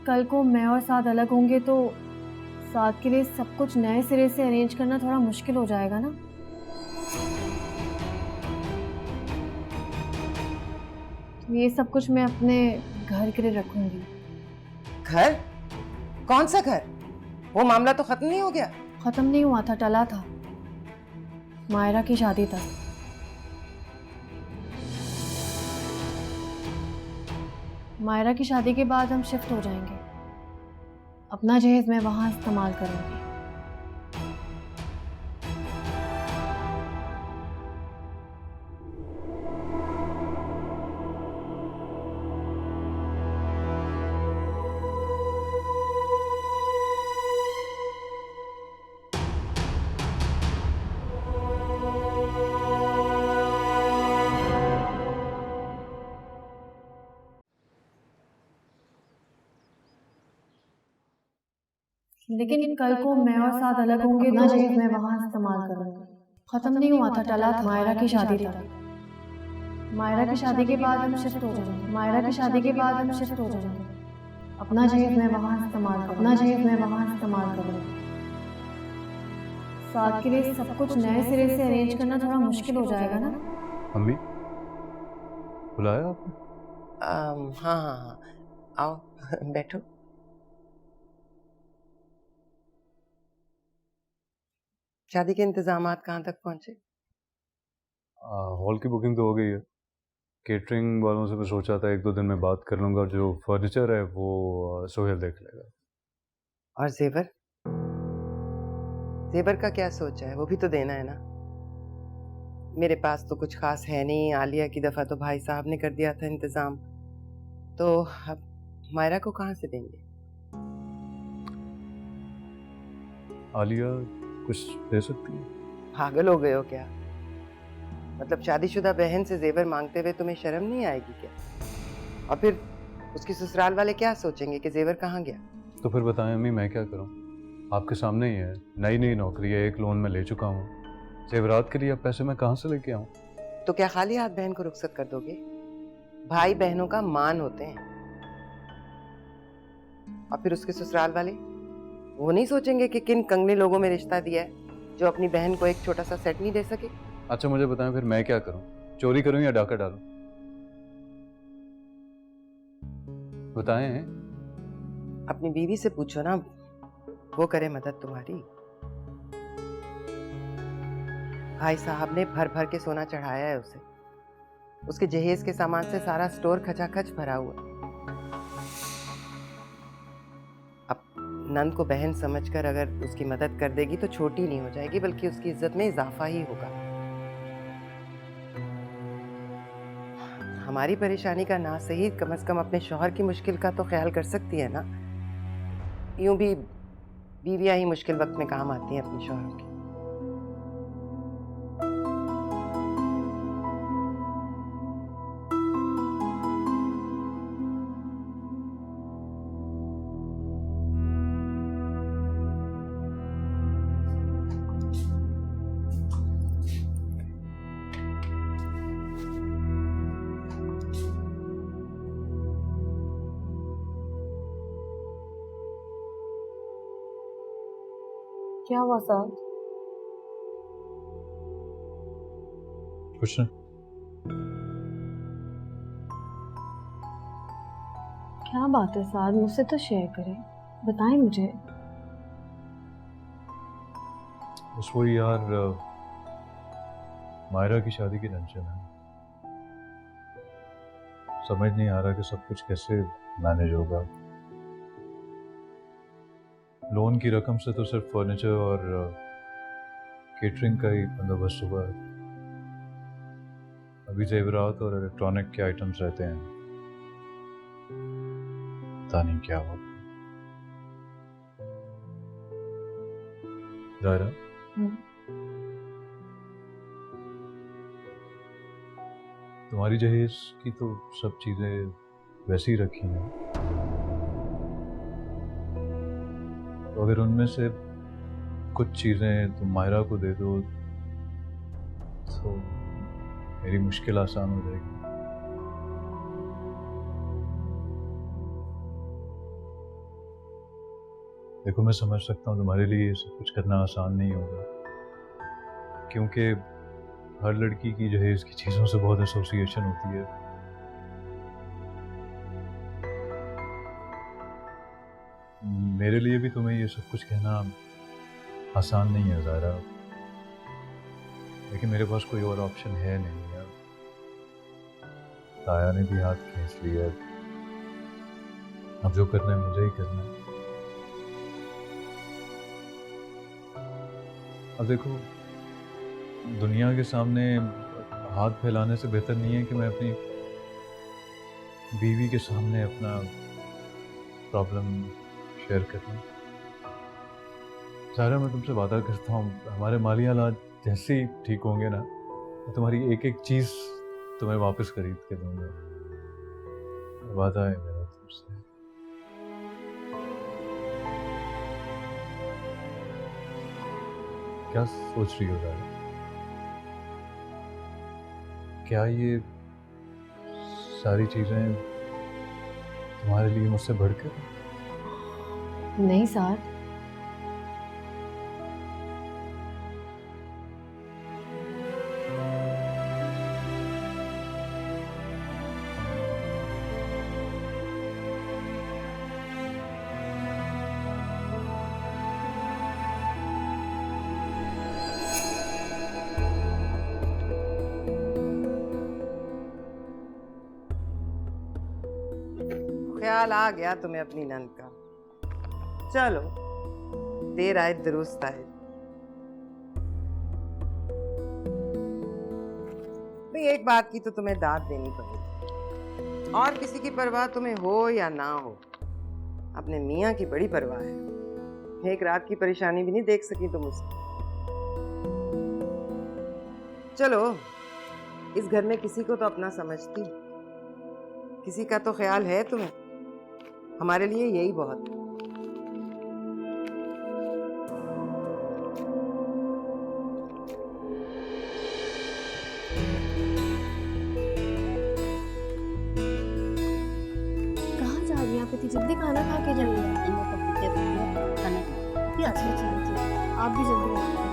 कल को मैं और साद अलग होंगे तो साद के लिए सब कुछ नए सिरे से अरेंज करना थोड़ा मुश्किल हो जाएगा ना। तो ये सब कुछ मैं अपने घर के लिए रखूंगी। घर? कौन सा घर? वो मामला तो खत्म नहीं हो गया? खत्म नहीं हुआ था, टला था, मायरा की शादी तक। मायरा की शादी के बाद हम शिफ्ट हो जाएंगे। अपना जहेज मैं वहां इस्तेमाल करूंगी। लेकिन कल को मैं और साद अलग होंगे तो जहेज मैं वहां इस्तेमाल करूंगी। खत्म नहीं हुआ था, टला था, मायरा की शादी तक। मायरा की शादी के बाद हम शिफ्ट हो जाएंगे। मायरा की शादी के बाद हम शिफ्ट हो जाएंगे। अपना जहेज मैं वहां इस्तेमाल करूंगी। अपना जहेज मैं वहां इस्तेमाल करूंगी। साद के लिए सब कुछ नए सिरे से अरेंज करना थोड़ा मुश्किल हो जाएगा ना। अम्मी, बुलाया आपने? हाँ हाँ हाँ, आओ बैठो। शादी के इंतजामात कहाँ तक पहुंचे? हॉल की बुकिंग तो हो गई है। केटरिंग वालों से मैं सोचा था 1-2 दिन में बात कर लूँगा। जो फर्नीचर है वो सोहेल देख लेगा। और जेवर? जेवर का क्या सोचा है? वो भी तो देना है ना। मेरे पास तो कुछ खास है नहीं। आलिया की दफा तो भाई साहब ने कर दिया था इंतजाम, तो अब मायरा को कहाँ से देंगे? आलिया कुछ दे सकती है? पागल हो गए हो क्या? मतलब शादीशुदा बहन से जेवर मांगते हुए तुम्हें शर्म नहीं आएगी क्या? और फिर उसके ससुराल वाले क्या सोचेंगे कि जेवर कहाँ गया? तो फिर बताएं अम्मी, मैं क्या करूं? आपके सामने ही है। नई नई नौकरी है, एक लोन में ले चुका हूँ। जेवरात के लिए अब पैसे मैं कहाँ से लेके आऊँ? तो क्या खाली हाथ बहन को रुखसत कर दोगे? भाई बहनों का मान होते हैं। और फिर उसके ससुराल वाले वो नहीं सोचेंगे कि किन कंगने लोगों में रिश्ता दिया है जो अपनी बहन को एक छोटा सा सेट नहीं दे सके? अच्छा मुझे बताएं फिर मैं क्या करूं? चोरी करूं या डाका डालूं? बताएं। अपनी बीवी से पूछो ना, वो करे मदद तुम्हारी। भाई साहब ने भर भर के सोना चढ़ाया है उसे। उसके जहेज के सामान से सारा स्टोर खचाखच भरा हुआ। अब नंद को बहन समझकर अगर उसकी मदद कर देगी तो छोटी नहीं हो जाएगी, बल्कि उसकी इज्जत में इजाफा ही होगा। हमारी परेशानी का ना सही, कम से कम अपने शौहर की मुश्किल का तो ख्याल कर सकती है ना। यूं भी बीवियां ही मुश्किल वक्त में काम आती हैं अपने शौहरों की। क्या हुआ साद? कुछ नहीं। क्या बात है साद, मुझसे तो शेयर करें, बताएं मुझे। बस वही यार, मायरा की शादी की टेंशन है। समझ नहीं आ रहा कि सब कुछ कैसे मैनेज होगा। लोन की रकम से तो सिर्फ फर्नीचर और केटरिंग का ही बंदोबस्त हुआ है। अभी जेवरात और इलेक्ट्रॉनिक के आइटम्स रहते हैं। पता नहीं क्या होगा। जायरा, तुम्हारी जहेज की तो सब चीजें वैसी ही रखी हैं। तो अगर उनमें से कुछ चीजें तुम मायरा को दे दो तो मेरी मुश्किल आसान हो जाएगी। देखो मैं समझ सकता हूँ तुम्हारे लिए ये सब कुछ करना आसान नहीं होगा, क्योंकि हर लड़की की जहेज की चीज़ों से बहुत एसोसिएशन होती है। मेरे लिए भी तुम्हें ये सब कुछ कहना आसान नहीं है ज़ारा, लेकिन मेरे पास कोई और ऑप्शन है नहीं यार। ताया ने भी हाथ खींच लिया, अब जो करना है मुझे ही करना है। अब देखो, दुनिया के सामने हाथ फैलाने से बेहतर नहीं है कि मैं अपनी बीवी के सामने अपना प्रॉब्लम शेयर करूं। ज़ारा मैं तुमसे वादा करता हूँ, हमारे माली हालात जैसे ही ठीक होंगे ना, मैं तुम्हारी एक एक चीज़ तुम्हें वापस खरीद के दूंगा। वादा है मेरा तुमसे। क्या सोच रही हो ज़ारा? क्या ये सारी चीज़ें तुम्हारे लिए मुझसे बढ़कर? नहीं साथ, ख्याल आ गया तुम्हें अपनी नंद का। चलो, देर आए दुरुस्त आए। भाई एक बात की तो तुम्हें दाद देनी पड़ेगी, और किसी की परवाह तुम्हें हो या ना हो, अपने मियाँ की बड़ी परवाह है। एक रात की परेशानी भी नहीं देख सकी तुम उसकी। चलो, इस घर में किसी को तो अपना समझती, किसी का तो ख्याल है तुम्हें। हमारे लिए यही बहुत है। कहाँ जा रही हैं आप इतनी जल्दी? खाना खा के जाइए। अच्छा अच्छा अच्छा, आप भी जल्दी आइए।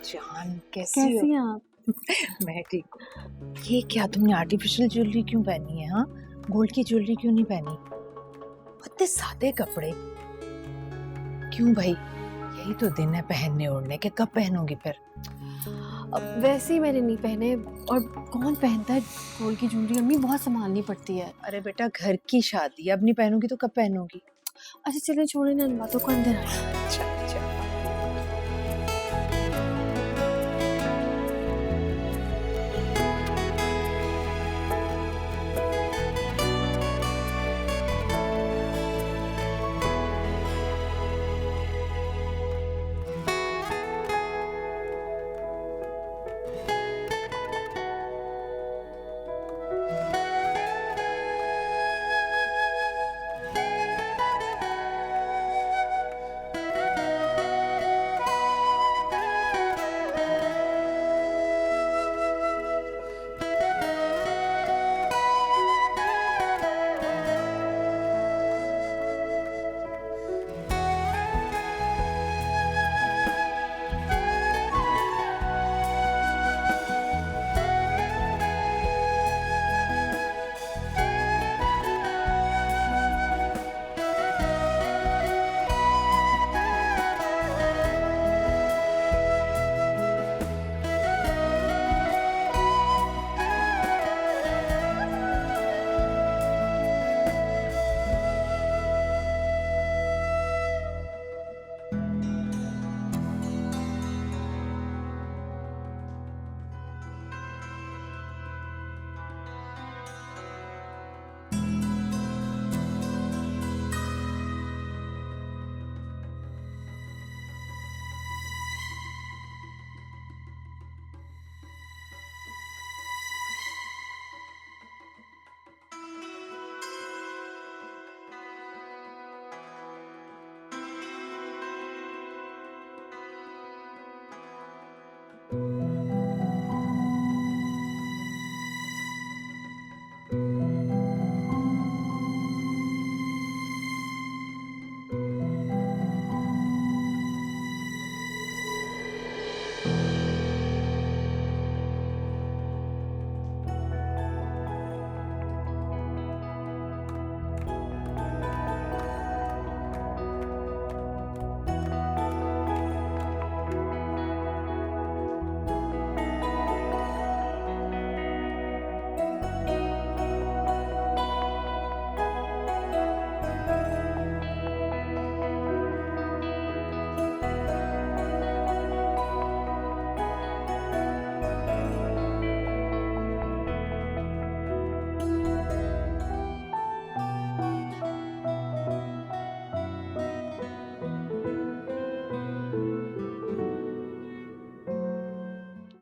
जान कैसी कैसी हैं आप? हो? मैं ठीक हूँ। ये क्या तुमने आर्टिफिशियल ज्वेलरी क्यों पहनी है? हाँ, गोल्ड की ज्वेलरी क्यों नहीं पहनी? इतने सादे कपड़े क्यों भाई? यही तो दिन है पहनने ओढ़ने के, कब पहनोगी फिर? अब वैसे ही मैंने नहीं पहने, और कौन पहनता है गोल्ड की ज्वेलरी? अम्मी बहुत संभालनी पड़ती है। अरे बेटा, घर की शादी, अब नहीं पहनोगी तो कब पहनोगी? अच्छा चलिए छोड़े ना इन बातों को, अंदर आइए। अच्छा